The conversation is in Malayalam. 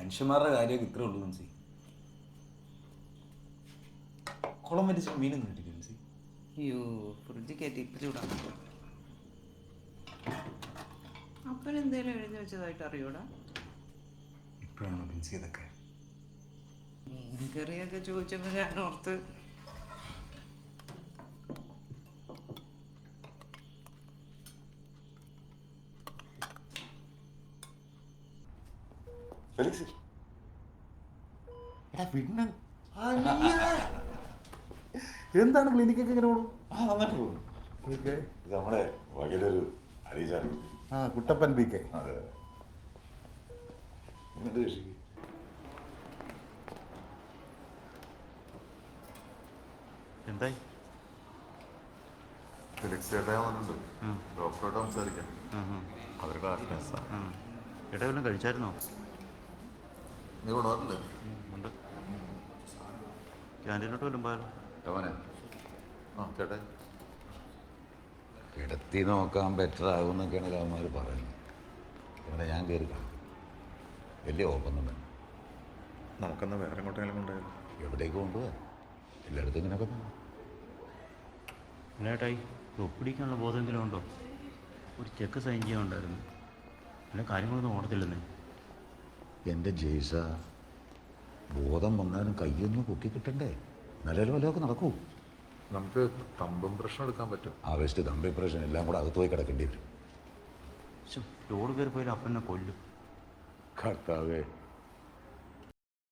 മനുഷ്യന്മാരുടെ കാര്യമൊക്കെ ഇത്രേ ഉള്ളൂ മനസ്സി. കുളം വരിച്ച മീനൊന്നും കിട്ടില്ല മനസ്സി. അയ്യോ ഫ്രിഡ്ജ് കയറ്റി ഇപ്പം ചൂടാ. അപ്പനെന്തേലും എഴുതി വെച്ചതായിട്ട് അറിയൂടാ? ഇപ്പോഴാണ് ബിൻസി ഇതൊക്കെ. മീൻ കറിയൊക്കെ ചോദിച്ചപ്പോൾ ഞാൻ ഓർത്ത് എന്താണ് ക്ലിനിക്കൊക്കെ ഇങ്ങനെ പോകും? നന്നായിട്ട് പോകും. ഇത് നമ്മുടെ വകയിലൊരു അരീചാണ്. Kuttappan P K. അതെ. എന്നിട്ട് കൃഷിക്ക് എന്തായി? ഫിലിക്സ് ചേട്ടാ വന്നിട്ടുണ്ട്. ഡോക്ടറോട്ട് സംസാരിക്കാം. അവരുടെ ചേട്ടാ വല്ലതും കഴിച്ചായിരുന്നോ? നീ കൊണ്ടുവന്നില്ലേ? ഉണ്ട്. ക്യാൻറ്റീനോട്ട് വല്ലതും പോയാലോ? അവനെ ചേട്ടാ കിടത്തി നോക്കാൻ ബെറ്റർ ആകുമെന്നൊക്കെയാണ് അവന്മാർ പറയുന്നത്. ഇവിടെ ഞാൻ കയറി കാണും. വലിയ ഓപ്പൊന്നും വേണം. നമുക്കെന്നാ വേറെ എങ്ങോട്ടെങ്കിലും കൊണ്ടുപോയാലോ? എവിടേക്ക് കൊണ്ടുപോകാൻ? എല്ലായിടത്തും ഇങ്ങനെയൊക്കെ തന്നെ. ചേട്ടായി ഒപ്പിടിക്കാനുള്ള ബോധമെങ്കിലും ഉണ്ടോ? ഒരു ചെക്ക് സൈൻ ചെയ്യാനുണ്ടായിരുന്നു. പിന്നെ കാര്യങ്ങളൊന്നും ഓടത്തില്ലെന്നേ. എൻ്റെ ജെയ്സ, ബോധം വന്നാലും കയ്യൊന്നും പൊക്കി കിട്ടണ്ടേ? നല്ല വല്ലതൊക്കെ നടക്കൂ. നമുക്ക് തമ്പും പ്രശ്നം എടുക്കാൻ പറ്റും. ആവേശത്ത് തമ്പി പ്രശ്നം എല്ലാം കൂടെ അകത്ത് പോയി കിടക്കേണ്ടി വരും. ലോഡ് കയറി പോയാലും അപ്പനെ കൊല്ലും. കർത്താവേ,